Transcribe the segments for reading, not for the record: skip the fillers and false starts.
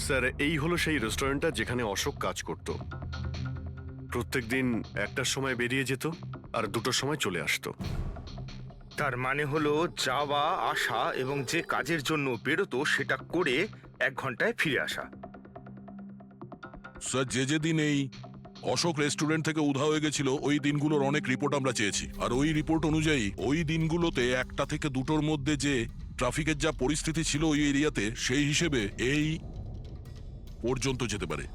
Sir, এই হলো সেই রেস্টুরেন্টটা যেখানে অশোক কাজ করত। প্রত্যেকদিন 1টার সময় বেরিয়ে যেত আর 2টোর সময় চলে আসতো। তার মানে হলো যাওয়া আসা এবং যে কাজের জন্য বেরোতো সেটা করে 1 ঘন্টায় ফিরে আসা। স্যার, যে দিন এই অশোক রেস্টুরেন্ট থেকে উধাও হয়ে গেছিল ওই দিনগুলোর অনেক রিপোর্ট আমরা চেয়েছি, আর ওই রিপোর্ট অনুযায়ী ওই দিনগুলোতে 1টা থেকে 2টোর মধ্যে যে ট্রাফিকের যা পরিস্থিতি ছিল ওই এরিয়াতে, সেই হিসেবে এই পর্যন্ত যেতে পারে।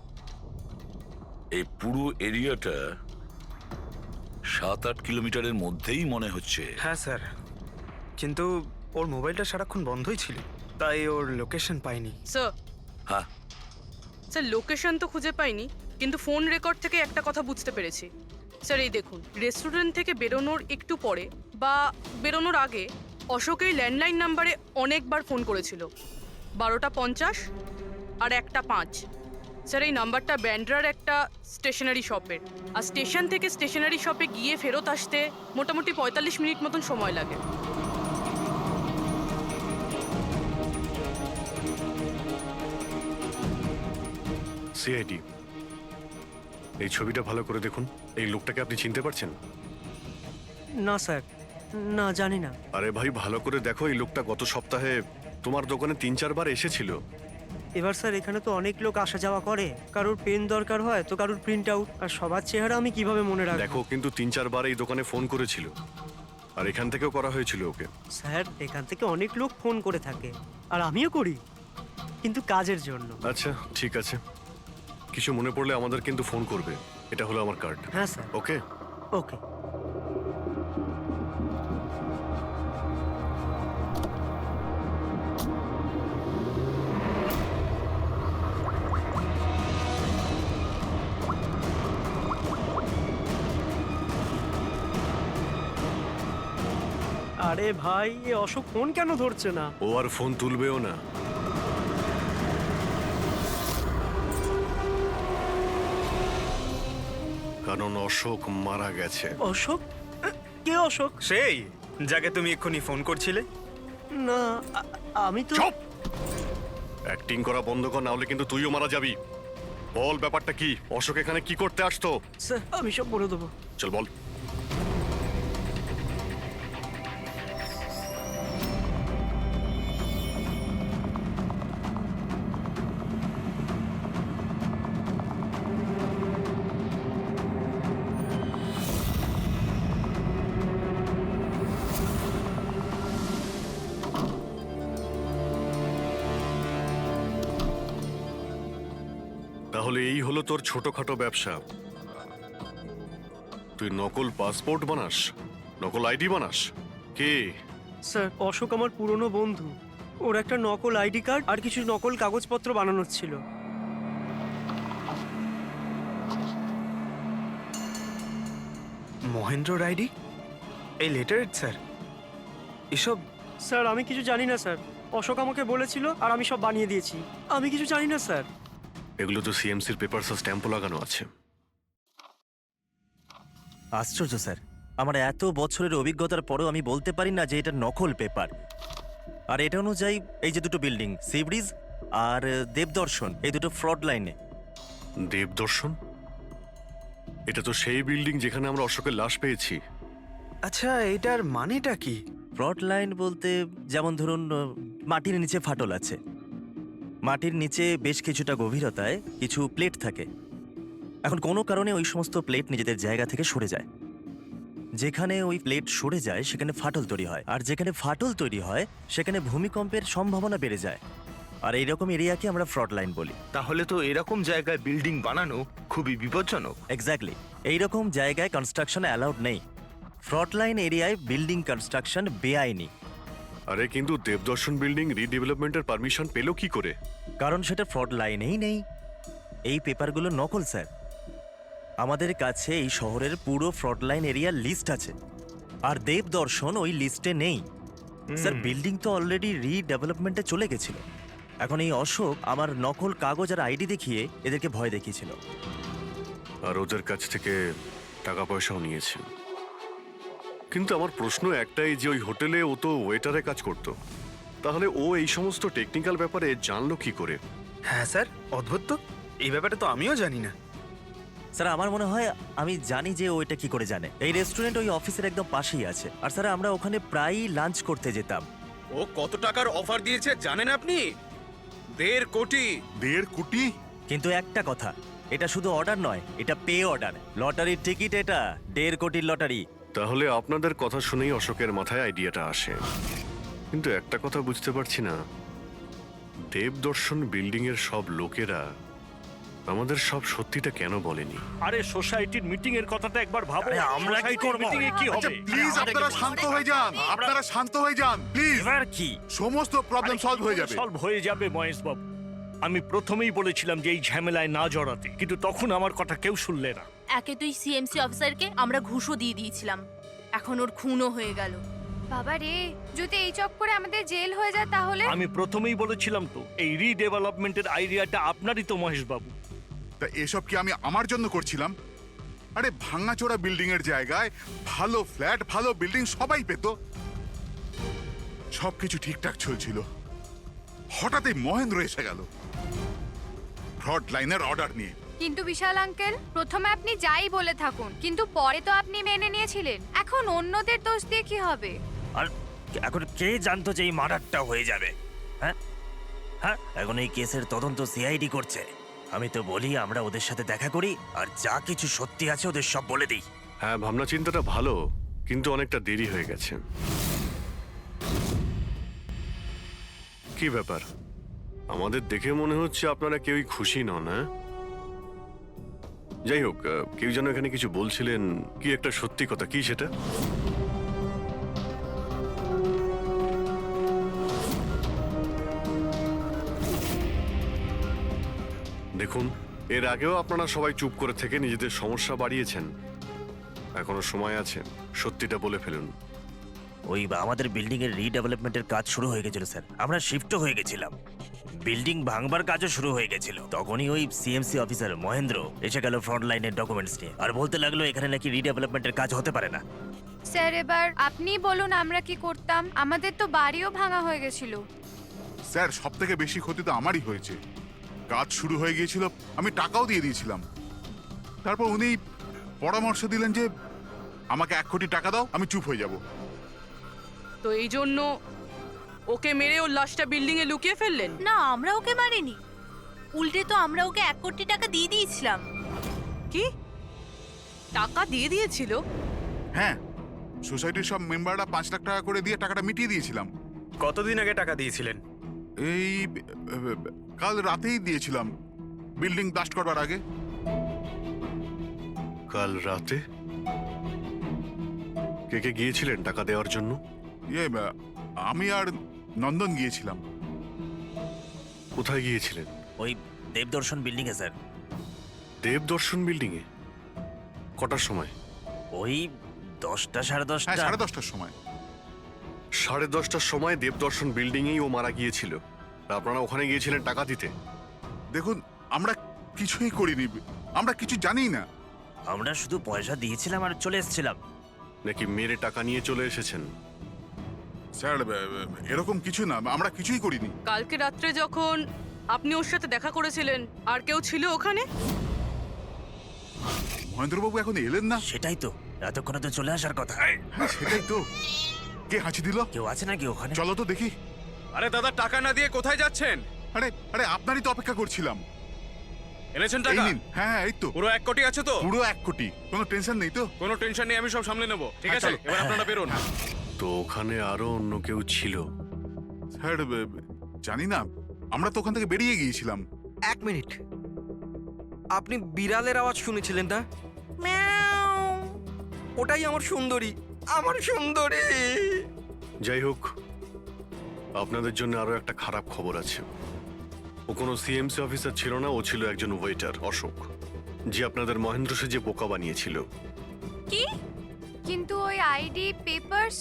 এই পুরো এরিয়াটা 7-8 কিলোমিটারের মধ্যেই মনে হচ্ছে। হ্যাঁ স্যার, কিন্তু ওর মোবাইলটা সারাক্ষণ বন্ধই ছিল, তাই ওর লোকেশন পাইনি। স্যার, হ্যাঁ, স্যার লোকেশন তো খুঁজে পাইনি, কিন্তু ফোন রেকর্ড থেকে একটা কথা বুঝতে পেরেছি। স্যার এই দেখুন, রেস্টুরেন্ট থেকে বেরোনোর একটু পরে বা বেরোনোর আগে অশোক এই ল্যান্ডলাইন নাম্বারে অনেকবার ফোন করেছিল। 12টা 50 আর 1টা 5। স্যার এই নাম্বারটা ব্যান্ড্রার একটা স্টেশনারি শপের, আর স্টেশন থেকে স্টেশনারি শপে গিয়ে ফেরত আসতে মোটামুটি 45 মিনিট মতন সময় লাগে। সিআইডি, এই ছবিটা ভালো করে দেখুন। এই লোকটাকে আপনি চিনতে পারছেন? না স্যার, না জানি না। আরে ভাই, ভালো করে দেখো, এই লোকটা গত সপ্তাহে তোমার দোকানে 3-4 বার এসেছিল। এবার স্যার এখানে তো অনেক লোক আসা যাওয়া করে, কারোর পেন দরকার হয় তো কারোর প্রিন্ট আউট, আর সবার চেহারা আমি কিভাবে মনে রাখবো? দেখো, কিন্তু 3-4 বার এই দোকানে ফোন করেছিল, আর এখান থেকেও করা হয়েছিল ওকে। স্যার এখান থেকে অনেক লোক ফোন করে থাকে, আর আমিও করি, কিন্তু কাজের জন্য। আচ্ছা ঠিক আছে, কিছু মনে পড়লে আমাদের কিন্তু ফোন করবে। এটা হলো আমার কার্ড। হ্যাঁ স্যার। ওকে। ওকে। আরে ভাই, এ অশোক ফোন কেন ধরছে না? ও আর ফোন তুলবেও না। কারণ অশোক মারা গেছে। অশোক? কে অশোক? সেই যাকে তুমি এক্ষুনি ফোন করছিলে। না, আমি তো। চুপ! অ্যাক্টিং করা বন্ধ কর, না হলে কিন্তু তুইও মারা যাবি। বল, ব্যাপারটা কি? অশোক এখানে কি করতে আসতো? স্যার আমি সব বলে দেবো। চল বল। তাহলে এই হলো তোর ছোটখাটো ব্যবসা। তুই নকল পাসপোর্ট বানাস, নকল আইডি বানাস। কে? স্যার অশোক আমার পুরনো বন্ধু, ওর একটা নকল আইডি কার্ড আর কিছু নকল কাগজপত্র বানানোর ছিল। মহেন্দ্র রাইডি, এই লেটারেট স্যার, এসব। স্যার আমি কিছু জানি না স্যার, অশোক আমাকে বলেছিল আর আমি সব বানিয়ে দিয়েছি। আমি কিছু জানি না স্যার। এগুলো তো সিএমসির পেপারস আর স্ট্যাম্পও লাগানো আছে। আশ্চর্য স্যার, আমার এত বছরের অভিজ্ঞতার পরেও আমি বলতে পারি না যে এটা নকল পেপার। আর এটা অনুযায়ী এই যে দুটো বিল্ডিং, সি ব্রিজ আর দেবদর্শন, এই দুটো ফ্রড লাইনে। দেবদর্শন? এটা তো সেই বিল্ডিং যেখানে আমরা অশোকের লাশ পেয়েছি। আচ্ছা, এটার মানেটা কি? ফ্রড লাইন বলতে যেমন ধরুন মাটির নিচে ফাটল আছে, মাটির নিচে বেশ কিছুটা গভীরতায় কিছু প্লেট থাকে। এখন কোনো কারণে ওই সমস্ত প্লেট নিজেদের জায়গা থেকে সরে যায়। যেখানে ওই প্লেট সরে যায় সেখানে ফাটল তৈরি হয়, আর যেখানে ফাটল তৈরি হয় সেখানে ভূমিকম্পের সম্ভাবনা বেড়ে যায়। আর এইরকম এরিয়াকে আমরা ফ্রড লাইন বলি। তাহলে তো এরকম জায়গায় বিল্ডিং বানানো খুবই বিপজ্জনক। এক্স্যাক্টলি, এইরকম জায়গায় কনস্ট্রাকশন অ্যালাউড নেই। ফ্রড লাইন এরিয়ায় বিল্ডিং কনস্ট্রাকশন বেআইনি। আরে কিন্তু দেবদর্শন বিল্ডিং রিডেভেলপমেন্টের পারমিশন পেলো কি করে? কারণ সেটা ফ্রড লাইনেই নেই। এই পেপারগুলো নকল স্যার। আমাদের কাছে এই শহরের পুরো ফ্রড লাইন এরিয়ার লিস্ট আছে, আর দেবদর্শন ওই লিস্টে নেই। স্যার বিল্ডিং তো অলরেডি রিডেভেলপমেন্টে চলে গেছিল। এখন এই অশোক আমার নকল কাগজ আর আইডি দেখিয়ে এদেরকে ভয় দেখিয়েছিল। আর ওদের কাছ থেকে টাকা পয়সাও নিয়েছে। কিন্তু আমার প্রশ্ন একটাই, যে ওই হোটেলে ও তো ওয়েটারে কাজ করতো, তাহলে ও এই সমস্ত টেকনিক্যাল ব্যাপারে জানলো কি করে? হ্যাঁ স্যার, অদ্ভুত তো, এই ব্যাপারে তো আমিও জানি না। স্যার আমার মনে হয় আমি জানি যে ওইটা কি করে জানে। এই রেস্টুরেন্ট ওই অফিসের একদম পাশেই আছে। আর স্যার আমরা ওখানে প্রায়ই লাঞ্চ করতে যেতাম। ও কত টাকার অফার দিয়েছে জানেন আপনি? 1.5 কোটি। 1.5 কোটি? কিন্তু একটা কথা, এটা শুধু অর্ডার নয়, এটা পে অর্ডার। লটারির টিকিট এটা, 1.5 কোটির লটারি। তাহলে আপনাদের কথা শুনেই অশোকের মাথায় আইডিয়াটা আসে। কিন্তু একটা কথা বুঝতে পারছি না, দেবদর্শন বিল্ডিং এর সব লোকেরা আমাদের সব সত্যিটা কেন বলেনি? আরে সোসাইটির মিটিং এর কথাটা একবার ভাবো। আরে আমরা কি করব? মিটিং এ কি আচ্ছা হবে? প্লিজ আপনারা শান্ত হয়ে যান, আপনারা শান্ত হয়ে যান প্লিজ। এবার কি? সমস্ত প্রবলেম সলভ হয়ে যাবে। সলভ হয়ে যাবে মহেশ বাবু। আমি প্রথমেই বলেছিলাম যে এই ঝামেলায় না জড়াতে, কিন্তু তখন আমার কথা কেউ শুনলে না। একে তুই সিএমসি অফিসারকে আমরা ঘুষও দিয়ে দিয়েছিলাম, এখন ওর খুনও হয়ে গেল। বাবা রে, যদি এই চক্করে আমাদের জেল হয়ে যায় তাহলে? আমি প্রথমেই বলেছিলাম তো, এই রিডেভেলপমেন্টের আইডিয়াটা আপনারই তো মহেশ বাবু। তা এসব কি আমি আমার জন্য করছিলাম? আরে ভাঙাচোরা বিল্ডিং এর জায়গায় ভালো ফ্ল্যাট, ভালো বিল্ডিং সবাই পেত। সবকিছু ঠিকঠাক চলছিল, হঠাৎই মহেন্দ্র এসে গেল ফ্রড লাইনের অর্ডার নিয়ে। কিন্তু বিশাল আঙ্কেল, প্রথমে আপনি যাই বলে থাকুন, কিন্তু পরে তো আপনি মেনে নিয়েছিলেন। এখন অন্যদের দোষ দিয়ে কি হবে? আর এখন কে জানতো যে এই মার্ডারটা হয়ে যাবে? হ্যাঁ হ্যাঁ, এখন এই কেসের তদন্ত সিআইডি করছে। আমি তো বলি আমরা ওদের সাথে দেখা করি, আর যা কিছু সত্যি আছে ওদের সব বলে দিই। হ্যাঁ, ভাবনা চিন্তাটা ভালো, কিন্তু অনেকটা দেরি হয়ে গেছে। কি ব্যাপার, আমাদের দেখে মনে হচ্ছে আপনারা কেউই খুশি নন। হ্যাঁ, যাই হোক, কেউ যেন এখানে কিছু বলছিলেন, কি একটা সত্যি কথা, কি সেটা? দেখুন, এর আগেও আপনারা সবাই চুপ করে থেকে নিজেদের সমস্যা বাড়িয়েছেন। এখনো সময় আছে, সত্যিটা বলে ফেলুন। ওই আমাদের বিল্ডিং এর রিডেভেলপমেন্টের কাজ শুরু হয়ে গেছিল স্যার, আমরা শিফটও হয়ে গেছিলাম। বিল্ডিং ভাঙবার কাজও শুরু হয়ে গেছিল। তখনই ওই সিএমসি অফিসার মহেন্দ্র এসে গেল ফ্রন্ট লাইনের ডকুমেন্টস নিয়ে, আর বলতে লাগলো এখানে নাকি রিডেভেলপমেন্টের কাজ হতে পারে না। স্যার এবার আপনি বলুন আমরা কি করতাম? আমাদের তো বাড়িও ভাঙা হয়ে গেছিল। স্যার সব থেকে বেশি ক্ষতি তো আমারই হয়েছে। কাজ শুরু হয়ে গিয়েছিল, আমি টাকাও দিয়ে দিয়েছিলাম। তারপর উনি পরামর্শ দিলেন যে আমাকে 1 কোটি টাকা দাও, আমি চুপ হয়ে যাব। তো এই জন্য ওকে মেরে ওর লাশটা বিল্ডিং এ লুকিয়ে ফেললেন? না, আমরা ওকে মারিনি, উল্টে তো আমরা ওকে 1 কোটি টাকা দিয়ে দিয়েছিলাম। কি টাকা দিয়ে দিয়েছিল? হ্যাঁ, সোসাইটির সব মেম্বাররা 5 লাখ টাকা করে দিয়ে টাকাটা মিটিয়ে দিয়েছিলাম। কতদিন আগে টাকা দিয়েছিলেন? এই কাল রাতেই দিয়েছিলাম, বিল্ডিং ব্লাস্ট করবার আগে। কাল রাতে? কে কে গিয়েছিলেন টাকা দেওয়ার জন্য? আমি আর নন্দন গিয়েছিলাম। কোথায় গিয়েছিলেন? ওই দেবদর্শন বিল্ডিং এ স্যার। দেবদর্শন বিল্ডিং এ? কটার সময়? ওই 10টা সাড়ে হ্যাঁ, 10টা। 10:30টার সময়। 10:30টার সময় দেবদর্শন বিল্ডিং এই ও মারা গিয়েছিল। আপনারা ওখানে গিয়েছিলেন টাকা দিতে? দেখুন, আমরা কিছুই করিনি, আমরা কিছু জানি না। আমরা শুধু পয়সা দিয়েছিলাম আর চলে এসেছিলাম। নাকি মেরে টাকা নিয়ে চলে এসেছেন? স্যার এরকম কিছু না, আমরা কিছুই করিনি। কালকে রাত্রে যখন আপনি ওর সাথে দেখা করেছিলেন, আর কেউ ছিল ওখানে? মহেন্দ্রবাবু এখন এলেন না। সেটাই তো, এতক্ষণে তো চলে আসার কথা। হ্যাঁ, সেটাই তো। কে হাঁচি দিল? কেউ আছে নাকি ওখানে? চলো তো দেখি। আরে দাদা, টাকা না দিয়ে কোথায় যাচ্ছেন? আরে আরে আপনারই তো অপেক্ষা করছিলাম। এনেছেন এই টাকা? নিন। হ্যাঁ হ্যাঁ, এই তো পুরো 1 কোটি আছে তো? পুরো 1 কোটি, কোনো টেনশন নেই তো? কোনো টেনশন নেই, আমি সব সামলে নেব। ঠিক হ্যাঁ, আছে, চলো। এবার আপনারা বেরোন। তো ওখানে আরো অন্য কেউ ছিল? স্যার জানি না, আমরা তো ওখান থেকে বেরিয়ে গিয়েছিলাম। 1 মিনিট, আপনি বিড়ালের আওয়াজ শুনেছিলেন না? ওটাই আমার সুন্দরী, আমার সুন্দরী। যাই হোক, আপনাদের জন্য আরো একটা খারাপ খবর আছে। ও কোনো সিএমসি অফিসার ছিল না, ও ছিল একজন ওয়েটার, অশোক, যে আপনাদের মহেন্দ্র সেজে বোকা বানিয়েছিল। কি? কিন্তু ওই আইডি পেপারস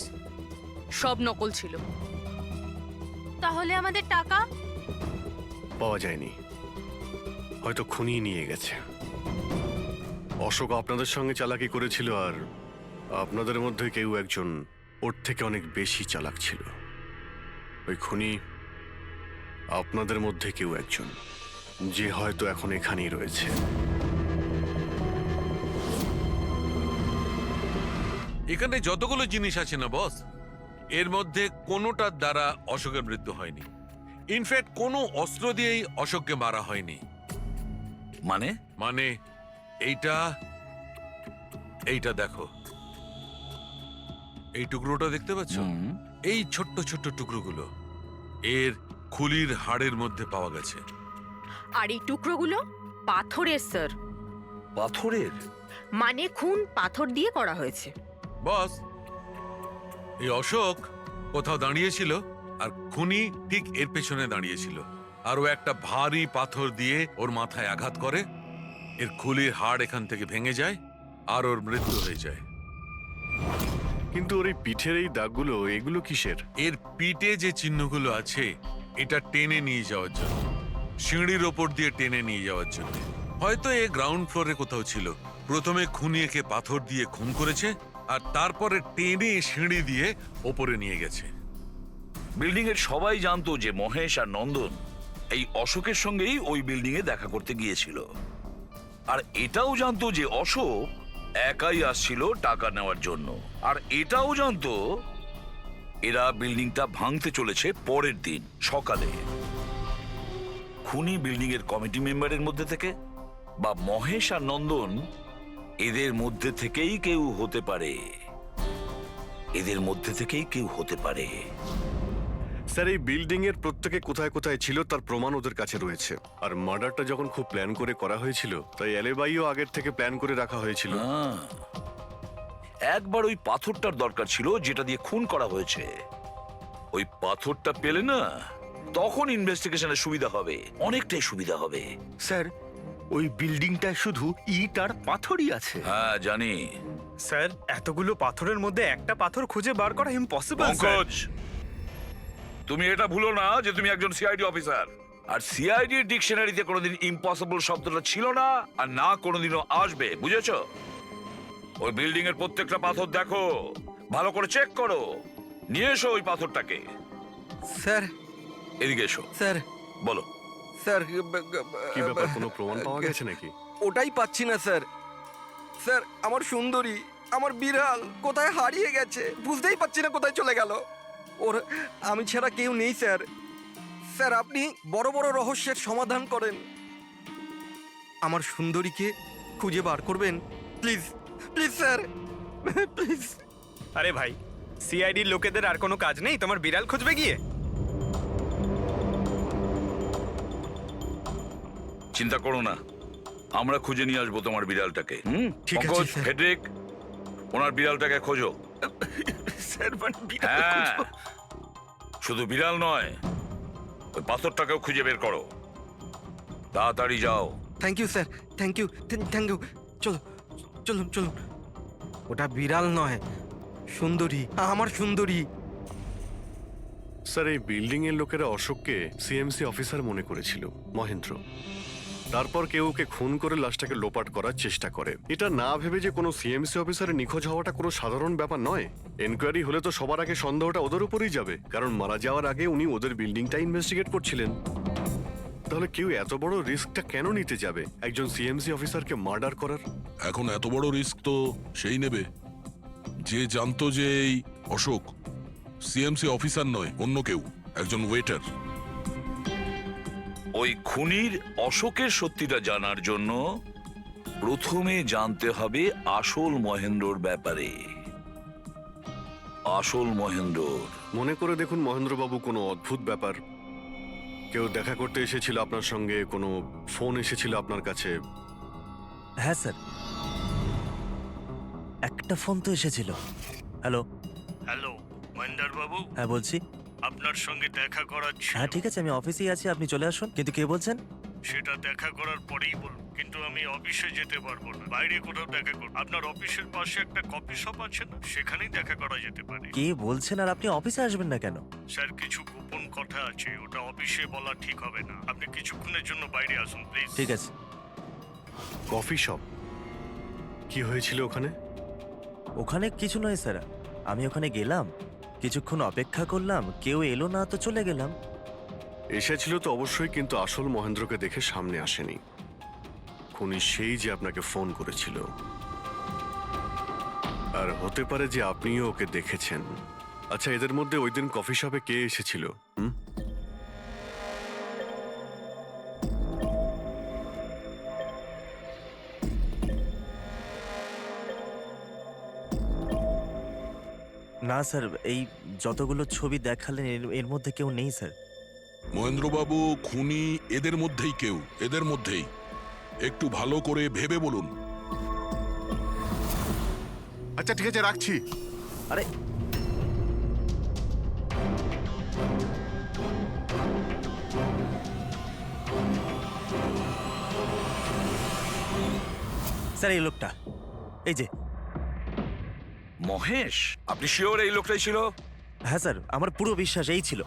সব নকল ছিল। তাহলে আমাদের টাকা? পাওয়া যায়নি, হয়তো খুনি নিয়ে গেছে। অশোক আপনাদের সঙ্গে চালাকি করেছিল, আর আপনাদের মধ্যে কেউ একজন ওর থেকে অনেক বেশি চালাক ছিল। ওই খুনি আপনাদের মধ্যে কেউ একজন। যে হয়তো এখন এখানেই রয়েছে। এখানে যতগুলো জিনিস আছে না বস, এর মধ্যে কোনোটার দ্বারা অশোকের মৃত্যু হয়নি। ইনফ্যাক্ট কোনো অস্ত্র দিয়েই অশোককে মারা হয়নি। মানে মানে এইটা এইটা দেখো, এই টুকরোটা দেখতে পাচ্ছ? এই ছোট্ট ছোট্ট টুকরোগুলো এর খুলির হাড়ের মধ্যে পাওয়া গেছে। আর এই টুকরোগুলো পাথরের স্যার। পাথরের? মানে খুন পাথর দিয়ে করা হয়েছে। বস, এই অশোক কোথাও দাঁড়িয়েছিল আর খুনি ঠিক এর পেছনে দাঁড়িয়েছিল, আর ও একটা ভারী পাথর দিয়ে ওর মাথায় আঘাত করে, এর খুলির হাড় এখান থেকে ভেঙে যায় আর ওর মৃত্যু হয়ে যায়। কিন্তু ওর এই পিঠের এই দাগগুলো, এগুলো কিসের? এর পিঠে যে চিহ্নগুলো আছে এটা টেনে নিয়ে যাওয়ার জন্য, সিঁড়ির ওপর দিয়ে টেনে নিয়ে যাওয়ার জন্য। হয়তো এ গ্রাউন্ড ফ্লোরে কোথাও ছিল, প্রথমে খুনি একে পাথর দিয়ে খুন করেছে আর তারপরে টেনে সিঁড়ি দিয়ে ওপরে নিয়ে গেছে। বিল্ডিং এর সবাই জানতো যে মহেশ আর নন্দন এই অশোকের সঙ্গেই ওই বিল্ডিং এ দেখা করতে গিয়েছিল, আর এটাও জানতো যে অশোক একাই আসছিল টাকা নেওয়ার জন্য, আর এটাও জানতো এরা বিল্ডিংটা ভাঙতে চলেছে পরের দিন সকালে। খুনি বিল্ডিং এর কমিটি মেম্বারের মধ্যে থেকে বা মহেশ আর নন্দন এদের মধ্যে থেকেই কেউ হতে পারে, এদের মধ্যে থেকেই কেউ হতে পারে। স্যার, এই বিল্ডিং এর প্রত্যেকে কোথায় কোথায় ছিল তার প্রমাণ ওদের কাছে রয়েছে। আর মার্ডারটা যখন খুব প্ল্যান করে করা হয়েছিল, তাই এলেবাইও আগের থেকে প্ল্যান করে রাখা হয়েছিল। একবার ওই পাথরটার দরকার ছিল যেটা দিয়ে খুন করা হয়েছে। ওই পাথরটা পেলে না, তখন ইনভেস্টিগেশনের সুবিধা হবে, অনেকটাই সুবিধা হবে। স্যার, ওই বিল্ডিংটায় শুধু ইট আর পাথরই আছে। হ্যাঁ জানি। স্যার, এতগুলো পাথরের মধ্যে একটা পাথর খুঁজে বার করা ইম্পসিবল। পঙ্কজ, তুমি এটা ভুলো না যে তুমি একজন সিআইডি অফিসার, আর সিআইডি ডিকশনারিতে কোনোদিন ইম্পসিবল শব্দটা ছিল না আর না কোনোদিনও আসবে, বুঝেছো? ওই বিল্ডিং এর প্রত্যেকটা পাথর দেখো, ভালো করে চেক করো, নিয়ে এসো ওই পাথরটাকে। স্যার, এদিকে এসো। স্যার, বলো। স্যার, কি ব্যাপার, কোনো প্রমাণ পাওয়া গেছে নাকি? ওটাই পাচ্ছি না স্যার। স্যার, আমার সুন্দরী, আমার বিড়াল কোথায় হারিয়ে গেছে, বুঝতেই পারছি না কোথায় চলে গেল। ওর আমি ছাড়া কেউ নেই স্যার। স্যার, আপনি বড় বড় রহস্যের সমাধান করেন, আমার সুন্দরীকে খুঁজে বার করবেন প্লিজ, প্লিজ স্যার, প্লিজ। আরে ভাই, সিআইডির লোকেদের আর কোনো কাজ নেই তোমার বিড়াল খুঁজবে গিয়ে? চিন্তা করো না, আমরা খুঁজে নিয়ে আসবো তোমার বিড়ালটাকে। ঠিক আছে, পঙ্কজ, স্যার। ফেডরিক, ওনার বিড়ালটাকে খোঁজো। স্যার, মানে বিড়াল হ্যাঁ, খুঁজবো? শুধু বিড়াল নয়, ওই পাথরটাকেও খুঁজে বের করো, তাড়াতাড়ি যাও। Thank you sir, thank you, thank you. চলো, চলুন চলুন। ওটা বিড়াল নয়, সুন্দরী, আমার সুন্দরী। স্যার, এই বিল্ডিং এর লোকেরা অশোককে সিএমসি অফিসার মনে করেছিল, মহেন্দ্র। তারপর কেউ ওকে খুন করে লাশটাকে লোপাট করার চেষ্টা করে। এটা না ভেবে যে কোনো সিএমসি অফিসারের নিখোঁজ হওয়াটা কোনো সাধারণ ব্যাপার নয়। এনকোয়ারি হলে তো সবার আগে সন্দেহটা ওদের উপরেই যাবে, কারণ মারা যাওয়ার আগে উনি ওদের বিল্ডিংটা ইনভেস্টিগেট করছিলেন। তাহলে কেউ এত বড় রিস্কটা কেন নিতে যাবে একজন সিএমসি অফিসারকে মার্ডার করার? এখন এত বড় রিস্ক তো সেই নেবে যে জানতো যে এই অশোক সিএমসি অফিসার নয়, অন্য কেউ, একজন ওয়েটার। ওই খুনির অশোকের সত্যিটা জানার জন্য প্রথমে জানতে হবে আসল মহেন্দ্রর ব্যাপারে। আসল মহেন্দ্র। মনে করে দেখুন মহেন্দ্রবাবু, কোনো অদ্ভুত ব্যাপার, কেউ দেখা করতে এসেছিল আপনার সঙ্গে, কোনো ফোন এসেছিল আপনার কাছে? হ্যাঁ স্যার, একটা ফোন তো এসেছিল। হ্যালো। হ্যালো মহেন্দ্র বাবু, হ্যাঁ বলছি। আপনার সঙ্গে দেখা করার ছিল। হ্যাঁ ঠিক আছে, আমি অফিসেই আছি, আপনি চলে আসুন। কিন্তু কে বলছেন? সেটা দেখা করার পরেই বলুন, কিন্তু আমি অফিসে যেতে পারবো না, বাইরে কোথাও দেখা করব। আপনার অফিসের পাশে একটা কফি শপ আছে না, সেখানেই দেখা করা যেতে পারে। কে বলছেন? আর আপনি অফিসে আসবেন না কেন? স্যার, কিছু গোপন কথা আছে, ওটা অফিসে বলা ঠিক হবে না। আপনি কিছুক্ষণের জন্য বাইরে আসুন প্লিজ। ঠিক আছে। Coffee shop? কি হয়েছিল ওখানে? ওখানে কিছু নয় স্যার, আমি ওখানে গেলাম, কিছুক্ষণ অপেক্ষা করলাম, কেউ এলো না তো চলে গেলাম। এসেছিল তো অবশ্যই, কিন্তু আসল মহেন্দ্রকে দেখে সামনে আসেনি। খুনি সেই যে আপনাকে ফোন করেছিল, আর হতে পারে যে আপনিও ওকে দেখেছেন। আচ্ছা, এদের মধ্যে ওই দিন কফি শপে কে এসেছিল? না স্যার, এই যতগুলো ছবি দেখালেন এর মধ্যে কেউ নেই স্যার। মহেন্দ্রবাবু, খুনি এদের মধ্যেই কেউ, এদের মধ্যেই। একটু ভালো করে ভেবে বলুন। আচ্ছা ঠিক আছে, রাখছি। আরে স্যার, এই লোকটা, এই যে মহেশ, আপনি শিওর এই লোকটাই ছিল? হ্যাঁ স্যার, আমার পুরো বিশ্বাস এই ছিল।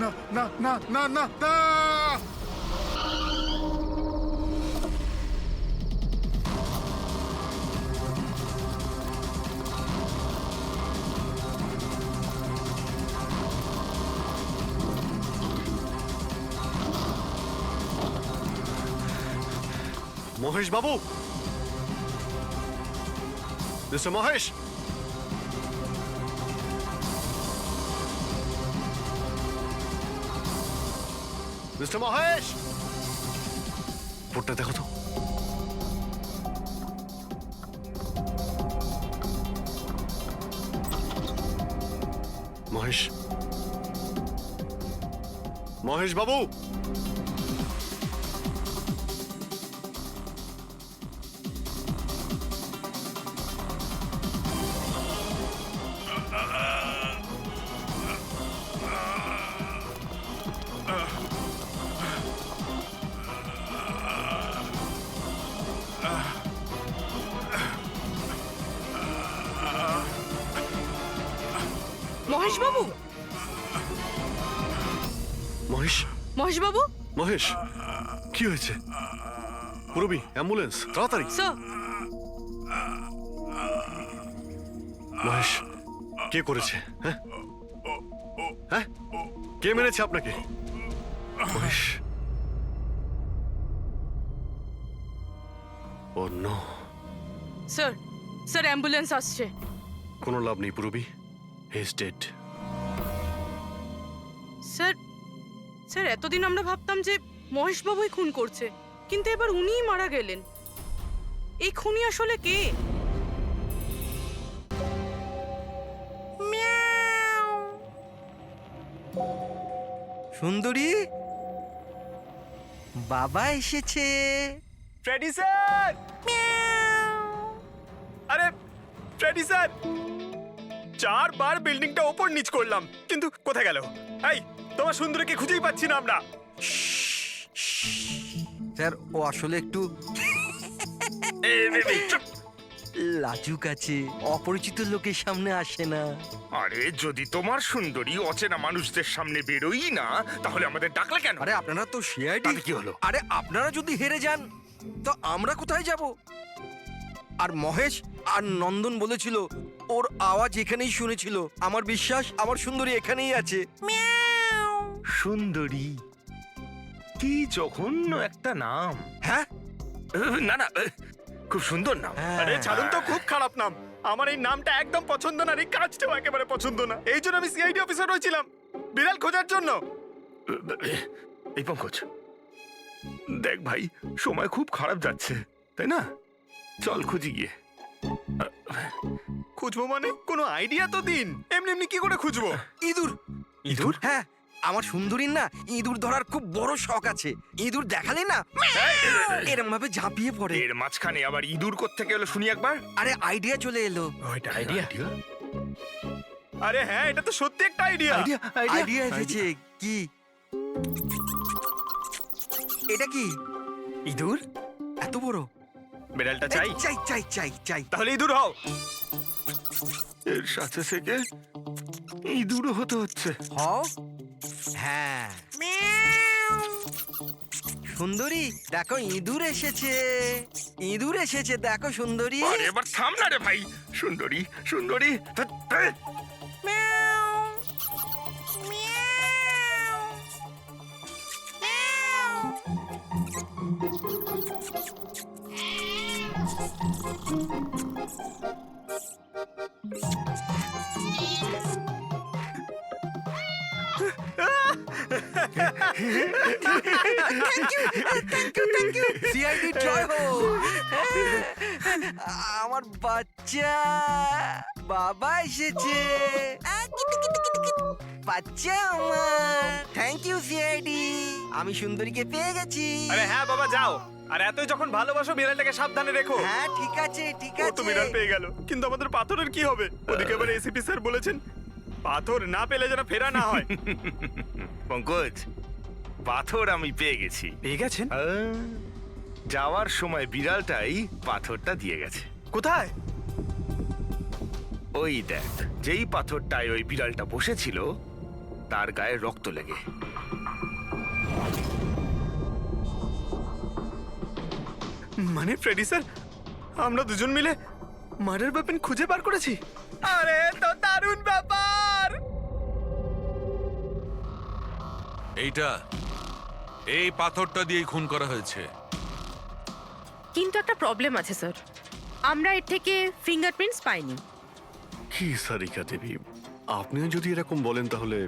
না না না না না না! মহেশ বাবু, মিস্টার মহেশ, মিস্টার মহেশ, রিপোর্টটা দেখো তো। মহেশ, মহেশ বাবু, মহেশ বাবু, মহেশ, মহেশ বাবু, মহেশ, কি হয়েছে? পুরবি, অ্যাম্বুলেন্স, তাড়াতাড়ি। স্যার, মহেশ, কে করেছে? হ্যাঁ হ্যাঁ, কে মেরেছে আপনাকে? মহেশ, ও নো। স্যার, স্যার অ্যাম্বুলেন্স আসছে। কোনো লাভ নেই পুরবি, he is dead. Sir, sir এতদিন আমরা ভাবতাম যে মহেশ বাবুই খুন করছে, কিন্তু এবার উনিই মারা গেলেন। এই খুনি আসলে কে? সুন্দরী, বাবা এসেছে। Freddie sir! আরে ফ্রেডি স্যার, 4 বার বিল্ডিংটা ওপর নিচ করলাম, কিন্তু কোথায় গেল? এই, তোমার সুন্দরীকে খুঁজেই পাচ্ছি না আমরা। স্যার, ও আসলে একটু লাজুক আছে, অপরিচিত লোকের সামনে আসে না। আরে যদি তোমার সুন্দরী অচেনা মানুষদের সামনে বেরোই না তাহলে আমাদের ডাকলে কেন? আরে আপনারা তো সিআইডি। তাতে কি হলো? আরে আপনারা যদি হেরে যান তো আমরা কোথায় যাব? আর মহেশ আর নন্দন বলেছিল ওর আওয়াজ এখানেই শুনেছিল। আমার বিশ্বাস আমার সুন্দরী এখানেই আছে। সুন্দরী, কি জঘন্য একটা নাম। হ্যাঁ, না না, খুব সুন্দর নাম। আরে ছাড়ুন তো, খুব খারাপ নাম। আমার এই নামটা একদম পছন্দ না, আর এই কাজটাও একেবারে পছন্দ না। এই জন্য আমি সিআইডি অফিসার হয়েছিলাম, বিড়াল খোঁজার জন্য। এই পঙ্কজ, দেখ ভাই, সময় খুব খারাপ যাচ্ছে, তাই না? চল খুঁজি গিয়ে। খুঁজবো মানে কোনো আইডিয়া তো দিন। এমনি এমনি কি করে খুঁজবো? ইঁদুর। ইঁদুর? হ্যাঁ, আমার সুন্দরীর না ইঁদুর ধরার খুব বড় শখ আছে। ইঁদুর দেখালে না এরম ভাবে ঝাঁপিয়ে পড়ে। এর মাঝখানে আবার ইঁদুর কোত্থেকে এলো শুনি একবার। আরে আইডিয়া চলে এলো। ওইটা আইডিয়া? আরে হ্যাঁ, এটা তো সত্যি একটা আইডিয়া। আইডিয়া এসেছে। কি এটা? কি ইঁদুর এত বড়? বিড়ালটা চাই? চাই চাই চাই চাই। তাহলে ইঁদুর হও। এর সাথে থেকে ইঁদুরও হতে হচ্ছে। হও। হ্যাঁ, সুন্দরী দেখো ইঁদুর এসেছে। ইঁদুর এসেছে দেখো সুন্দরী। আরে এবার থাম না রে ভাই। সুন্দরী, সুন্দরী, ধ্যাৎ, ধ্যাৎ। সিআইডি জয় হোক। আমার বাচ্চা বাবা এসেছে। বাচ্চা আমার। থ্যাংক ইউ সিআইডি, আমি সুন্দরীকে পেয়ে গেছি। আরে হ্যাঁ বাবা, যাও। আর এতই যখন ভালোবাসো, বিড়ালটাকে সাবধানে রেখো। হ্যাঁ ঠিক আছে ঠিক ও তো আছে। বিড়াল পেয়ে গেল, কিন্তু আমাদের পাথরের কি হবে? ওদিকে আবার এসিপি স্যার বলেছেন পাথর না পেলে যেন ফেরা না হয়। পঙ্কজ, পাথর আমি পেয়ে গেছি। পেয়ে গেছেন? যাওয়ার সময় বিড়ালটাই পাথরটা দিয়ে গেছে। কোথায়? ওই দেখ, যেই পাথরটায় ওই বিড়ালটা বসেছিল তার গায়ে রক্ত লেগে। মানে ফ্রেডি স্যার, আমরা দুজন মিলে মার্ডার ওয়েপন খুঁজে বার করেছি। আরে তো দারুণ ব্যাপার। এই পাথরটা দিয়েই খুন করা হয়েছে। কিন্তু একটা প্রবলেম আছে স্যার, আমরা এর থেকে ফিঙ্গারপ্রিন্টস পাইনি। কি সারিকা দেবী, আপনিও যদি এরকম বলেন তাহলে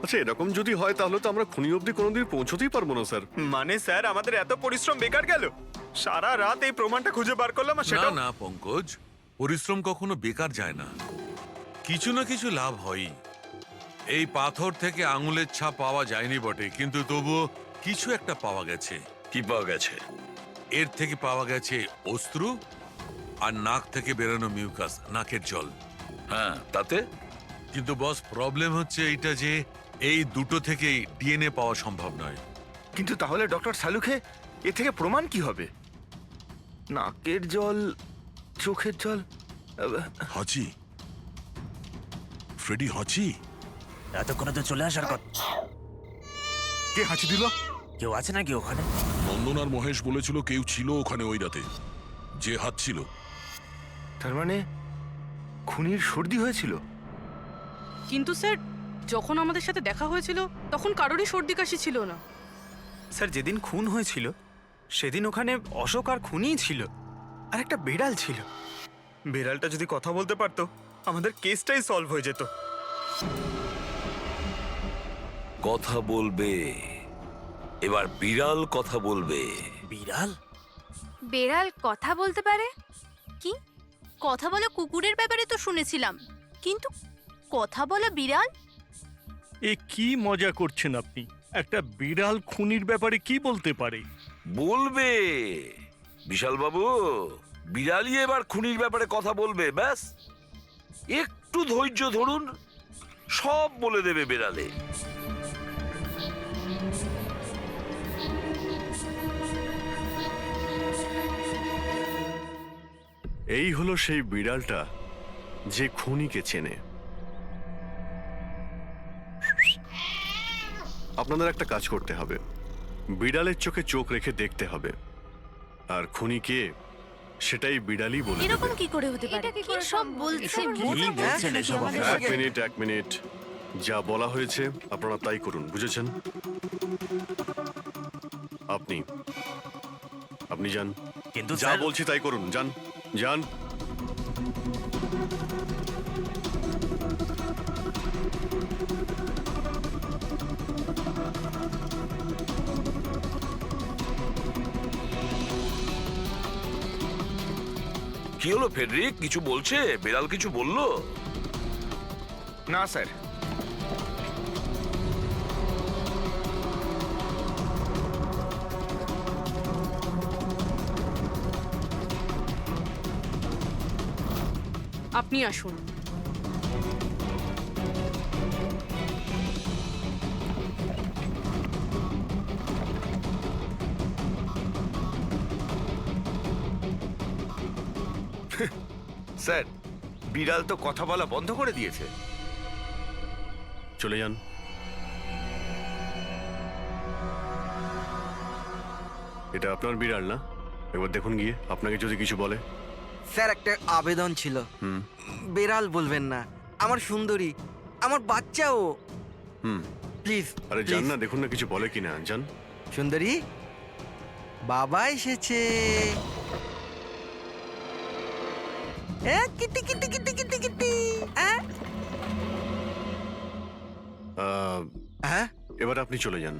আচ্ছা, এরকম যদি হয় তাহলে তো আমরা খুনি অবধি কোনোদিন পৌঁছতেই পারবো না স্যার। মানে স্যার, আমাদের এত পরিশ্রম বেকার গেল। সারা রাত এই প্রমাণটা খুঁজে বার করলাম, আর না সেটা না পঙ্কজ, পরিশ্রম কখনো বেকার যায় না, কিছু না কিছু লাভ হয়। এই পাথর থেকে আঙুলের ছাপ পাওয়া যায়নি বটে, কিন্তু তবুও কিছু একটা পাওয়া গেছে। কি পাওয়া গেছে? এর থেকে পাওয়া গেছে অস্ত্র আর নাক থেকে বেরোনো মিউকাস, নাকের জল। হ্যাঁ, তাতে? কিন্তু বস, প্রবলেম হচ্ছে এইটা যে এই দুটো থেকেই ডিএনএ পাওয়া সম্ভব নয়। কিন্তু তাহলে ডক্টর সালুখে এ থেকে প্রমাণ কি হবে? নাকের জল, চোখের জল। হাঁচি, ফ্রেডি হাঁচি। এতক্ষণে তো চলে আসার কথা। কে হাঁচি দিল? কেউ আছে নাকি ওখানে? নন্দন আর মহেশ বলেছিল কেউ ছিল ওখানে ওই রাতে, যে হাত ছিল। তার মানে খুনির সর্দি হয়েছিল। কিন্তু স্যার, যখন আমাদের সাথে দেখা হয়েছিল তখন কারোরই সর্দি কাশি ছিল না। স্যার, যেদিন খুন হয়েছিল সেদিন ওখানে অশোক আর খুনিই ছিল, আর একটা বিড়াল ছিল। বিড়ালটা যদি কথা বলতে পারতো আমাদের কেসটাই সলভ হয়ে যেত। কথা বলবে, এবার বিড়াল কথা বলবে। বিড়াল? বেড়াল কথা বলতে পারে? কি কথা বলা কুকুরের ব্যাপারে তো শুনেছিলাম, কিন্তু কথা বলা বিড়াল? এ কি মজা করছেন আপনি? একটা বিড়াল খুনির ব্যাপারে কি বলতে পারে? বলবে বিশাল বাবু, বিড়ালই এবার খুনির ব্যাপারে কথা বলবে। ব্যাস একটু ধৈর্য ধরুন, সব বলে দেবে বিড়ালে। এই হলো সেই বিড়ালটা যে খুনিকে চেনে। আপনাদের একটা কাজ করতে হবে, বিড়ালের চোখে চোখ রেখে দেখতে হবে, আর খুনি কে সেটাই বিড়ালই বলে দেবে। এরকম কি করে হতে পারে? কি সব বলছেন? এক মিনিট, যা বলা হয়েছে আপনারা তাই করুন, বুঝেছেন? আপনি যান, কিন্তু যা বলছি তাই করুন, যান যান। কি হলো ফেডরিক, কিছু বলছে? বিড়াল কিছু বললো? না স্যার। আপনি আসুন। স্যার, বিড়াল তো কথা বলা বন্ধ করে দিয়েছে। চলে যান। এটা আপনার বিড়াল না? একবার দেখুন গিয়ে, আপনাকে যদি কিছু বলে। স্যার, একটা আবেদন ছিল। বেড়াল বলবেন না, আমার সুন্দরী, আমার বাচ্চাও। প্লিজ। আরে যান না, দেখুন না কিছু বলে কিনা, যান। সুন্দরী, বাবা এসেছে। Kitty Kitty Kitty Kitty Kitty. এবার আপনি চলে যান।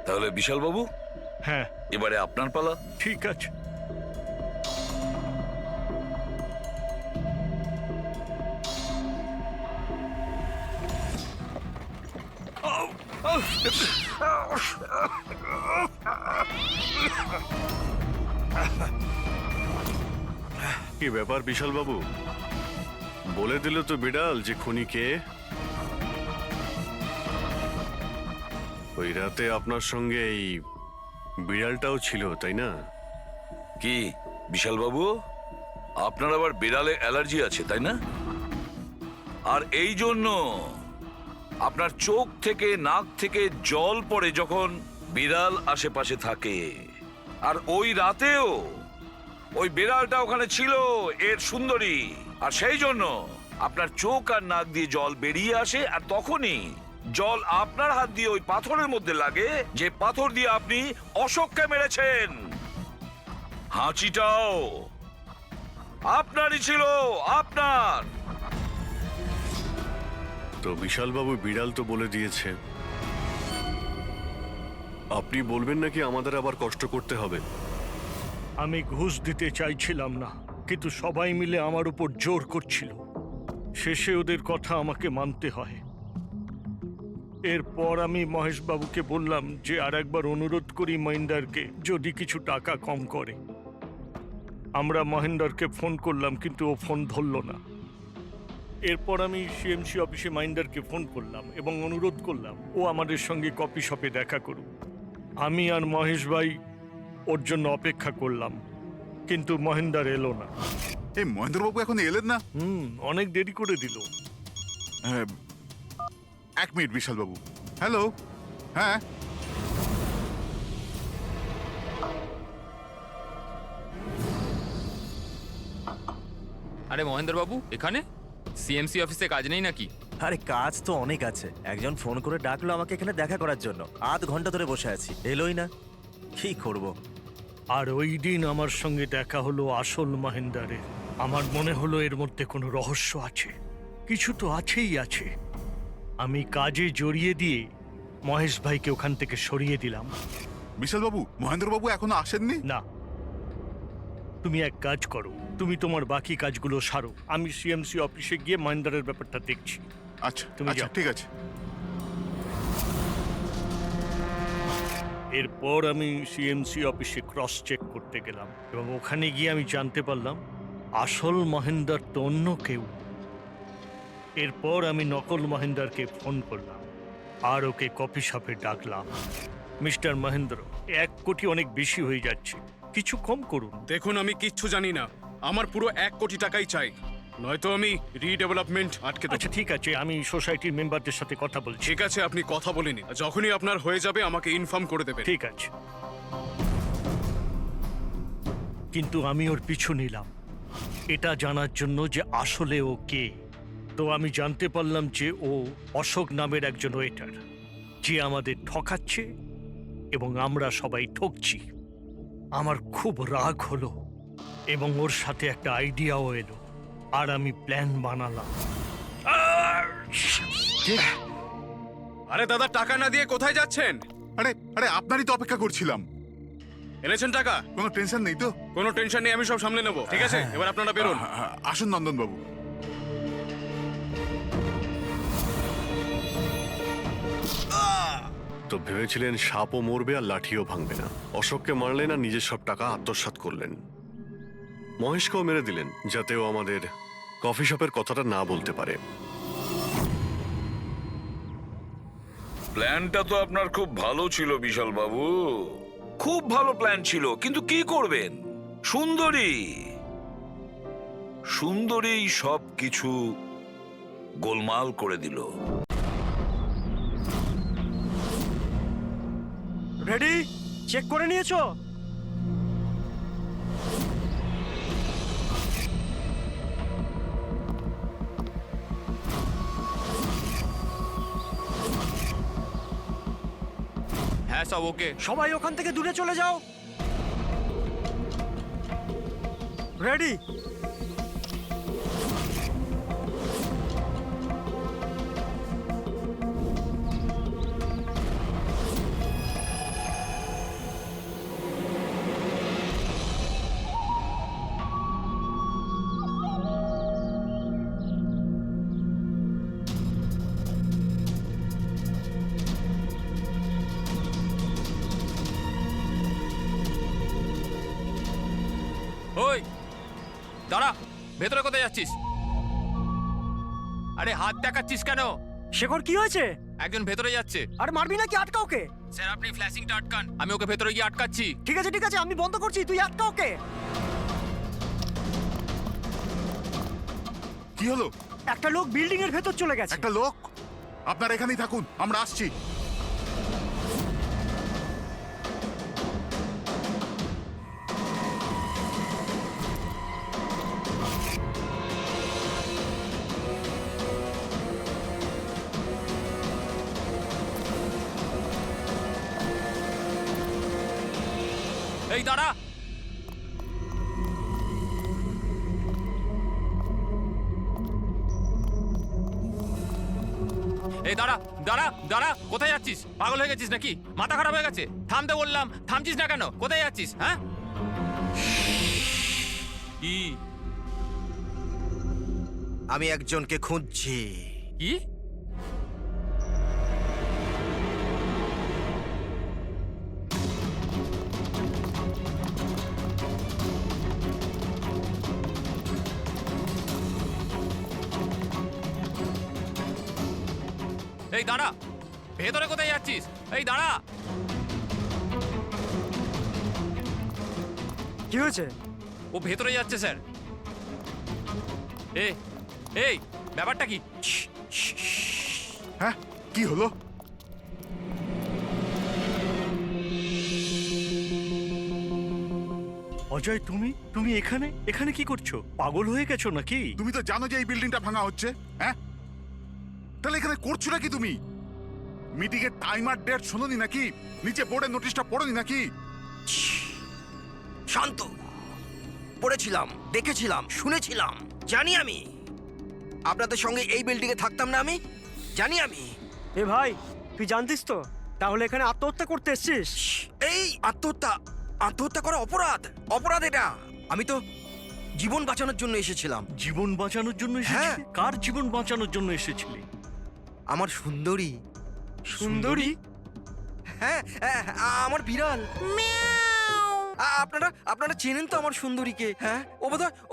তাহলে বিশাল বাবু, হ্যাঁ এবারে আপনার পালা। ঠিক আছে। কি ব্যাপার বিশাল বাবু, বলে দিল তো বিড়াল যে খুনি কে? ওই রাতে আপনার সঙ্গে এই বিড়ালটাও ছিল, তাই না? কি বিশাল বাবু, আপনার আবার বিড়ালে অ্যালার্জি আছে, তাই না? আর এই জন্য আপনার চোখ থেকে নাক থেকে জল পড়ে যখন বিড়াল আশেপাশে থাকে। আর ওই রাতেও ওই বিড়ালটা ওখানে ছিল, এর সুন্দরী, আর সেই জন্য আপনার চোখ আর নাক দিয়ে জল বেরিয়ে আসে, আর তখনই জল আপনার হাত দিয়ে ওই পাথরের মধ্যে লাগে, যে পাথর দিয়ে আপনি অশোককে মেরেছেন। হাঁচিটাও আপনারই ছিল, আপনার। তো বিশাল বাবু, বিড়াল তো বলে দিয়েছে, আপনি বলবেন নাকি আমাদের আবার কষ্ট করতে হবে? আমি ঘুষ দিতে চাইছিলাম না, কিন্তু সবাই মিলে আমার উপর জোর করছিল। শেষে ওদের কথা আমাকে মানতে হয়। এরপর আমি মহেশবাবুকে বললাম যে আর একবার অনুরোধ করি মহিন্দারকে, যদি কিছু টাকা কম করে। আমরা মহেন্দারকে ফোন করলাম, কিন্তু ও ফোন ধরল না। এরপর আমি সিএমসি অফিসে মহেন্দারকে ফোন করলাম এবং অনুরোধ করলাম ও আমাদের সঙ্গে কফি শপে দেখা করুক। আমি আর মহেশ ভাই ওর জন্য অপেক্ষা করলাম, কিন্তু মহেন্দার এলো না। এই মহেন্দ্রবাবু এখন এলেন না? অনেক দেরি করে দিল। এক মিনিট বিশাল বাবু। হ্যালো। হ্যাঁ, আরে মহেন্দ্র বাবু, এখানে সিএমসি অফিসে কাজ নেই নাকি? আরে কাজ তো অনেক আছে। একজন ফোন করে ডাকলো আমাকে এখানে দেখা করার জন্য, আধ ঘন্টা ধরে বসে আছি, এলোই না। কি করব? আর ওই দিন আমার সঙ্গে দেখা হলো আসল মহেন্দারের। আমার মনে হলো এর মধ্যে কোনো রহস্য আছে, কিছু তো আছেই আছে। আমি কাজে জড়িয়ে দিয়ে মহেশ ভাইকে ওখান থেকে সরিয়ে দিলাম। বিশাল বাবু, মহেন্দ্রবাবু এখনো আসেননি? না, তুমি এক কাজ করো, তুমি তোমার বাকি কাজগুলো সারো, আমি সিএমসি অফিসে গিয়ে মহেন্দারের ব্যাপারটা দেখছি। আচ্ছা, তুমি আচ্ছা, যাও। ঠিক আছে। এরপর আমি সিএমসি অফিসে ক্রস চেক করতে গেলাম এবং ওখানে গিয়ে আমি জানতে পারলাম আসল মহেন্দার তো অন্য কেউ। এরপর আমি নকল মহেন্দারকে ফোন করলাম আর ওকে কফি শপে ডাকলাম। মিস্টার মহেন্দ্র, 1 কোটি অনেক বেশি হয়ে যাচ্ছে, কিছু কম করুন। দেখুন, আমি কিচ্ছু জানি না, আমার পুরো 1 কোটি টাকাই চাই, নয়তো আমি রিডেভেলপমেন্ট আটকে দেব। আচ্ছা ঠিক আছে, আমি সোসাইটির মেম্বারদের সাথে কথা বলছি। ঠিক আছে, আপনি কথা বলে নিন, যখনই আপনার হয়ে যাবে আমাকে ইনফর্ম করে দেবেন। ঠিক আছে, কিন্তু আমি ওর পিছু নিলাম এটা জানার জন্য যে আসলে ও কে। তো আমি জানতে পারলাম যে ও অশোক নামের একজন ওয়েটার, যে আমাদের ঠকাচ্ছে এবং আমরা সবাই ঠকছি। আমার খুব রাগ হলো এবং ওর সাথে একটা আইডিয়াও এলো, আর আমি প্ল্যান বানালাম। আরে দাদা, টাকা না দিয়ে কোথায় যাচ্ছেন? আরে আরে আপনারই তো অপেক্ষা করছিলাম। এনেছেন টাকা? কোনো টেনশন নেই তো? কোনো টেনশন নেই, আমি সব সামলে নেব। ঠিক আছে, এবার আপনারা বেরোন। আসুন নন্দন বাবু। তো ভেবেছিলেন সাপও মরবে আর লাঠিও ভাঙবে না। অশোককে মারলেন আর নিজের সব টাকা আত্মসাৎ করলেন। মহেশকেও মেরে দিলেন যাতে ও আমাদের কফি শপের কথাটা না বলতে পারে। প্ল্যানটা তো আপনার খুব ভালো ছিল বিশাল বাবু, খুব ভালো প্ল্যান ছিল, কিন্তু কি করবেন? সুন্দরী সুন্দরী সব কিছু গোলমাল করে দিল। রেডি? চেক করে নিয়েছো? হ্যাঁ সব ওকে। সবাই ওখান থেকে দূরে চলে যাও। রেডি? ওই দাঁড়া, ভেতরে কোথায় যাচ্ছিস? আরে হাত দেখাচ্ছিস কেন? শেখর কি হয়েছে? একজন ভেতরে যাচ্ছে। আর মারবি নাকি? আটকা ওকে। স্যার আপনি ফ্ল্যাশিংটা আটকান, আমি ওকে ভেতরে গিয়ে আটকাচ্ছি। ঠিক আছে ঠিক আছে, আমি বন্ধ করছি, তুই আটকা ওকে। কি হলো? একটা লোক বিল্ডিং এর ভেতর চলে গেছে। একটা লোক? আপনারা এখানেই থাকুন, আমরা আসছি। এই দাঁড়া, এই দাঁড়া দাঁড়া দাঁড়া, কোথায় যাচ্ছিস? পাগল হয়ে গেছিস নাকি? মাথা খারাপ হয়ে গেছে? থামতে বললাম, থামছিস না কেন? কোথায় যাচ্ছিস? হ্যাঁ কি? আমি একজনকে খুঁজছি। কি? এই দাঁড়া, ভেতরে কোথায় যাচ্ছিস? এই দাঁড়া। কি হয়েছে? ও ভেতরে যাচ্ছে স্যার। এই ব্যাপারটা কি? হ্যাঁ কি হলো? অজয়, তুমি এখানে এখানে কি করছো? পাগল হয়ে গেছো নাকি? তুমি তো জানো যে এই বিল্ডিংটা ভাঙা হচ্ছে। হ্যাঁ, তাহলে এখানে করছো নাকি তুমি? মিটিং এর টাইম আর ডেট শোনোনি নাকি? নিচে বোর্ডের নোটিশটা পড়োনি নাকি? শান্ত। পড়েছিলাম, দেখেছিলাম, শুনেছিলাম। জানি আমি আপনাদের সঙ্গে এই বিল্ডিং এ থাকতাম না। আমি জানি। আমি এ ভাই, তুই জানতিস তো? তাহলে এখানে আত্মহত্যা করতে এসেছিস? এই আত্মহত্যা করা অপরাধ। অপরাধ এটা। আমি তো জীবন বাঁচানোর জন্য এসেছিলাম। জীবন বাঁচানোর জন্য হ্যাঁ। এসেছিলে? কার জীবন বাঁচানোর জন্য এসেছিলে? আমার সুন্দরী। সুন্দরী? হ্যাঁ, আমার বিড়াল। আপনারা চেনেন তো আমার সুন্দরীকে? হ্যাঁ, ও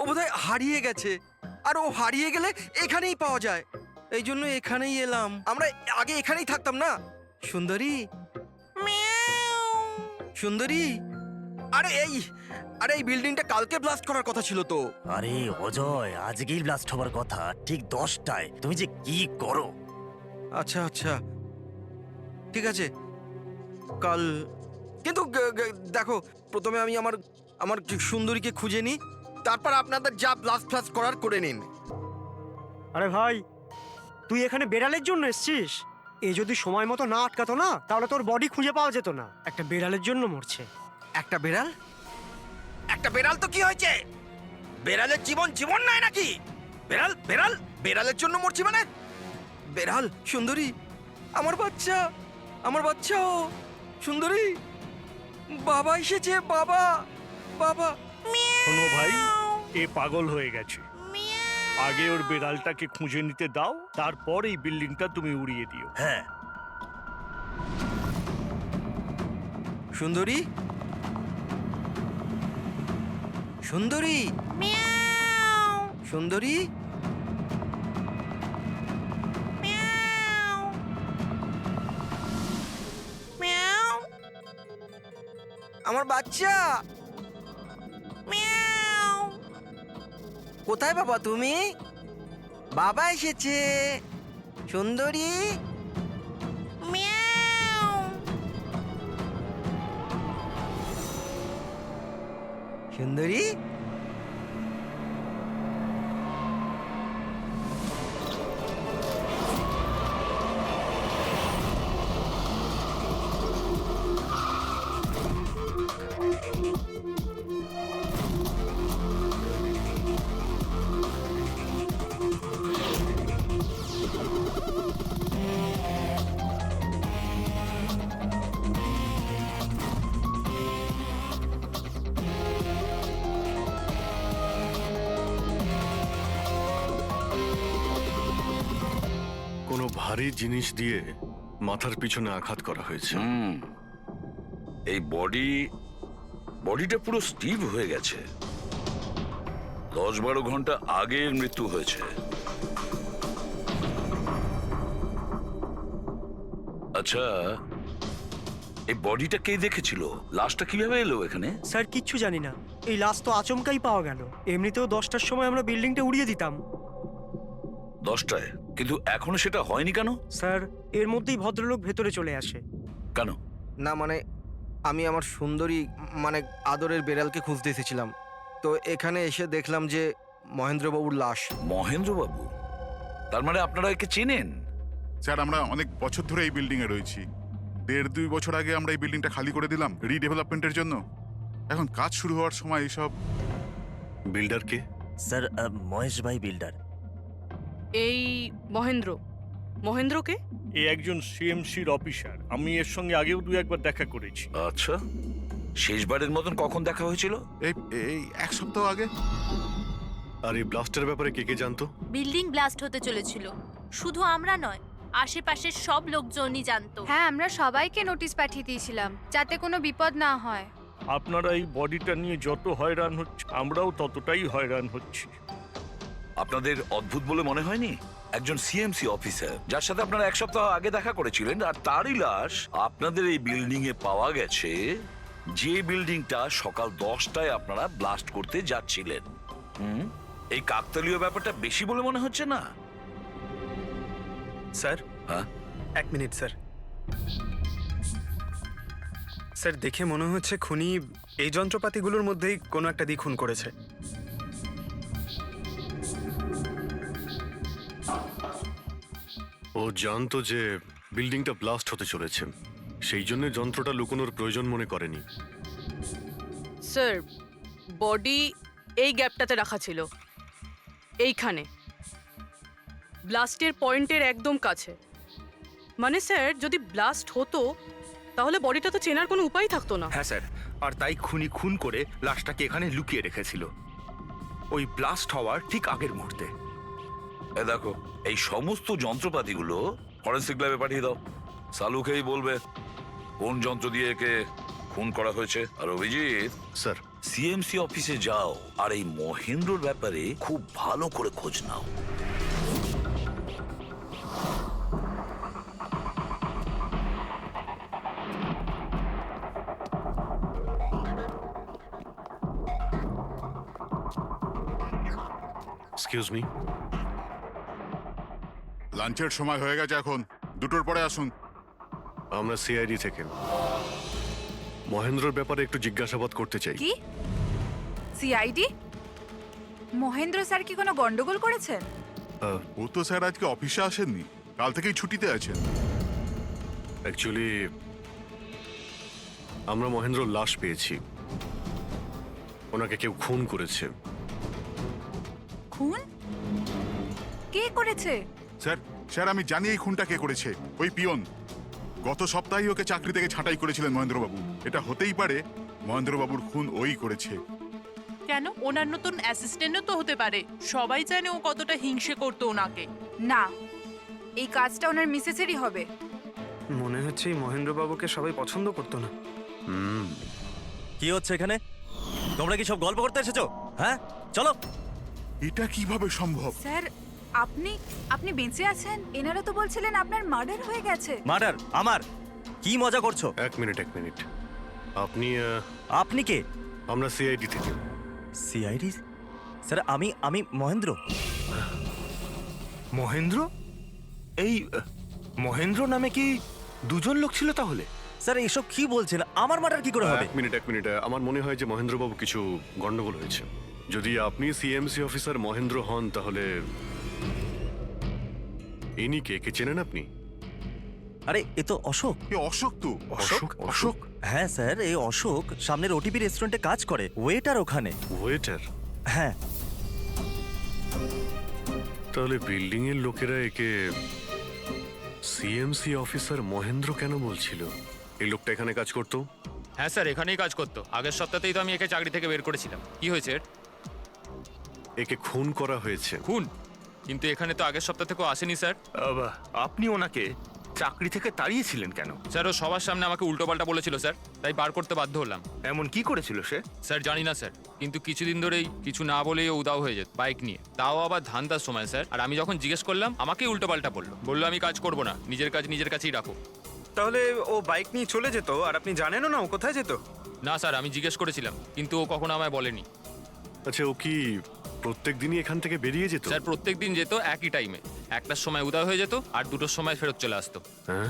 বোধহয় হারিয়ে গেছে। আর ও হারিয়ে গেলে এখানেই পাওয়া যায়, এই জন্য এখানেই এলাম। আমরা আগে এখানেই থাকতাম না। সুন্দরী, সুন্দরী, আরে এই বিল্ডিংটা কালকে ব্লাস্ট করার কথা ছিল তো। আরে অজয়, আজকেই ব্লাস্ট হবার কথা, ঠিক 10টায়। তুমি যে কি করো! আচ্ছা আচ্ছা, ঠিক আছে, কাল। কিন্তু দেখো, প্রথমে আমি আমার সুন্দরীকে খুঁজে নিই, তারপর আপনাদের যা ব্লাস্ট ফ্লাস্ট করার করে নিন। আরে ভাই, তুই এখানে বেড়ালের জন্য এসেছিস? এ যদি সময় মতো না আটকাতো না, তাহলে তোর বডি খুঁজে পাওয়া যেত না। একটা বেড়ালের জন্য মরছে। একটা বেড়াল? একটা বেড়াল তো কি হয়েছে? বেড়ালের জীবন জীবন নয় নাকি? বেড়াল বেড়াল বেড়ালের জন্য মরছি মানে? বেড়াল, সুন্দরী, আমার বাচ্চা, আমার বাচ্চাও। সুন্দরী, বাবা এসেছে, বাবা, বাবা। শোনো ভাই, এ পাগল হয়ে গেছে। আগে ওর বেড়ালটাকে খুঁজে নিতে দাও, তারপর এই বিল্ডিংটা তুমি উড়িয়ে দিও। হ্যাঁ। সুন্দরী, সুন্দরী, সুন্দরী, আমার বাচ্চা। কোথায় বাবা তুমি? বাবা এসেছে। সুন্দরী, সুন্দরী, কোনো ভারী জিনিস দিয়ে মাথার পিছনে আঘাত করা হয়েছে। এই বডিটা পুরো স্টিভ হয়ে গেছে। 10-12 ঘন্টা আগে এর মৃত্যু হয়েছে। আচ্ছা, এই বডিটা কে দেখেছিল? লাশটা কিভাবে এলো এখানে? স্যার, কিচ্ছু জানি না। এই লাশ তো আচমকাই পাওয়া গেল। এমনিতেও 10টার সময় আমরা বিল্ডিংটা উড়িয়ে দিতাম। 10টায়? কিন্তু এখনো সেটা হয়নি কেন? স্যার, এর মধ্যেই ভদ্রলোক ভেতরে চলে আসে। কেন? না মানে আমি আমার সুন্দরী মানে আদরের বেড়ালকে খুঁজতে এসেছিলাম, তো এখানে এসে দেখলাম যে মহেন্দ্রবাবুর লাশ। মহেন্দ্রবাবু? তার মানে আপনারা একে চেনেন? স্যার, আমরা অনেক বছর ধরে এই বিল্ডিং এ রয়েছি। 1.5-2 বছর আগে আমরা এই বিল্ডিংটা খালি করে দিলাম রিডেভেলপমেন্টের জন্য। এখন কাজ শুরু হওয়ার সময় এইসব। বিল্ডার কে? স্যার, মহেশ ভাই বিল্ডার। এই মহেন্দ্রকে? এ একজন সিএমসির অফিসার। আমি এর সঙ্গে আগেও 2-1বার দেখা করেছি। আচ্ছা, শেষবারের মতন কখন দেখা হয়েছিল? এই 1 সপ্তাহ আগে। আর এই ব্লাস্টের ব্যাপারে কে কে জানতো? বিল্ডিং ব্লাস্ট হতে চলেছিল। শুধু আমরা নয়, আশেপাশের সব লোকজনই জানতো। হ্যাঁ, আমরা সবাইকে নোটিশ পাঠিয়ে দিয়েছিলাম যাতে কোনো বিপদ না হয়। আপনারা এই বডিটা নিয়ে যত হয়রান হচ্ছে, আমরাও ততটাই হয়রান হচ্ছি। আপনাদের অদ্ভুত বলে মনে হয়নি? একজন সিএমসি অফিসার যার সাথে আপনারা 1 সপ্তাহ আগে দেখা করেছিলেন, আর তারই লাশ আপনাদের এই বিল্ডিং এ পাওয়া গেছে, যে বিল্ডিংটা সকাল 10টায় আপনারা ব্লাস্ট করতে যাচ্ছিলেন। এই কাকতালীয় ব্যাপারটা বেশি বলে মনে হচ্ছে না? স্যার, হ্যাঁ, 1 মিনিট স্যার। স্যার, দেখে মনে হচ্ছে খুনি এই যন্ত্রপাতিগুলোর মধ্যেই কোনো একটা দিয়ে খুন করেছে। ও জানতো যে বিল্ডিংটা ব্লাস্ট হতে চলেছে, সেই জন্য যন্ত্রটা লুকোনোর প্রয়োজন মনে করেনি। স্যার, বডি এই গ্যাপটাতে রাখা ছিল, এইখানে ব্লাস্টের পয়েন্টের একদম কাছে। মানে স্যার, যদি ব্লাস্ট হতো তাহলে বডিটা তো চেনার কোনো উপায় থাকতো না। হ্যাঁ স্যার, আর তাই খুনি খুন করে লাশটাকে এখানে লুকিয়ে রেখেছিল ওই ব্লাস্ট হওয়ার ঠিক আগের মুহূর্তে। দেখো, এই সমস্ত যন্ত্রপাতিগুলো ফরেন্সিক ল্যাবে পাঠিয়ে দাও। সালুকেই বলবে কোন যন্ত্র দিয়ে একে খুন করা হয়েছে। আর অভিজিৎ স্যার, সিএমসি অফিসে যাও আর এই মহেন্দ্রর ব্যাপারে খুব ভালো করে খোঁজ নাও। Excuse me. লাঞ্চের সময় হয়ে গেছে, এখন 2টোর পরে আসুন। আমরা সিআইডি থেকে মহেন্দ্রর ব্যাপারে একটু জিজ্ঞাসাবাদ করতে চাই। কি সিআইডি? মহেন্দ্র স্যার কি কোনো গন্ডগোল করেছেন? ও তো স্যার আজকে অফিসে আসেননি, কাল থেকেই ছুটিতে আছেন। অ্যাকচুয়ালি আমরা মহেন্দ্রর লাশ পেয়েছি, ওনাকে কেউ খুন করেছে। খুন? কে করেছে? স্যার স্যার আমি জানি এই খুনটা কে করেছে। ওই পিয়ন গত সপ্তাহে ওকে চাকরি থেকে ছাঁটাই করেছিলেন মহেন্দ্রবাবু। এটা হতেই পারে মহেন্দ্রবাবুর খুন ওই করেছে। কেন? ওনার নতুন অ্যাসিস্ট্যান্টও তো হতে পারে। সবাই জানে ও কতটা হিংসে করতো ওনাকে। না, এই কাজটা ওনার মিসেসেরই হবে। মনে হচ্ছে এই মহেন্দ্রবাবুকে সবাই পছন্দ করতো না। কি হচ্ছে এখানে? তোমরা কি সব গল্প করতে এসেছো? হ্যাঁ, চলো। এটা কিভাবে সম্ভব? স্যার আপনি বেঁচে আছেন? এনারা তো বলছিলেন আপনার মার্ডার হয়ে গেছে। মার্ডার? আমার? কি মজা করছো? এক মিনিট। আপনি আপনি কে? আমরা সিআইডি থেকে। সিআইডি? স্যার আমি মহেন্দ্র। মহেন্দ্র? এই মহেন্দ্র নামে কি দুজন লোক ছিল তাহলে? স্যার এসব কি বলছেন? আমার মার্ডার কি করে হবে? এক মিনিট। আমার মনে হয় যে মহেন্দ্রবাবু কিছু গন্ডগোল হয়েছে। যদি আপনি সিএমসি অফিসার মহেন্দ্র হন তাহলে ইনি কে চেনেন আপনি? আরে এ তো অশোক। অশোক তো? অশোক? হ্যাঁ স্যার, এই অশোক সামনের ওটিপি রেস্টুরেন্টে কাজ করে, ওয়েটার ওখানে। ওয়েটার? হ্যাঁ। তাহলে বিল্ডিং এর লোকেরা একে সিএমসি অফিসার মহেন্দ্র কেন বলছিল? এই লোকটা এখানে কাজ করতো? হ্যাঁ স্যার, এখানেই কাজ করতো। আগের সপ্তাহতেই তো আমি একে চাকরি থেকে বের করেছিলাম। কি হয়েছে এর? একে খুন করা হয়েছে। খুন? কিন্তু এখানে তো আগের সপ্তাহ থেকেও আসেনি স্যার। আপনি ওনাকে চাকরি থেকে তাড়িয়েছিলেন কেন? স্যার ও সবার সামনে আমাকে উল্টোপাল্টা বলেছিল স্যার, তাই বার করতে বাধ্য হলাম। এমন কি করেছিল সে? স্যার জানি না স্যার, কিন্তু কিছুদিন ধরেই কিছু না বলেই ও উদাও হয়ে যেত বাইক নিয়ে, তাও আবার ধান্দার সময় স্যার। আর আমি যখন জিজ্ঞেস করলাম আমাকেই উল্টোপাল্টা বললো আমি কাজ করবো না, নিজের কাজ নিজের কাছেই রাখো। তাহলে ও বাইক নিয়ে চলে যেত আর আপনি জানেনও না ও কোথায় যেত? না স্যার, আমি জিজ্ঞেস করেছিলাম কিন্তু ও কখনো আমায় বলেনি। আচ্ছা, ও কি প্রত্যেক দিনই এখান থেকে বেরিয়ে যেত? স্যার প্রত্যেক দিন যেত একই টাইমে, 1টার সময় উদয় হয়ে যেত আর 2টোর সময় ফেরত চলে আসতো। হ্যাঁ,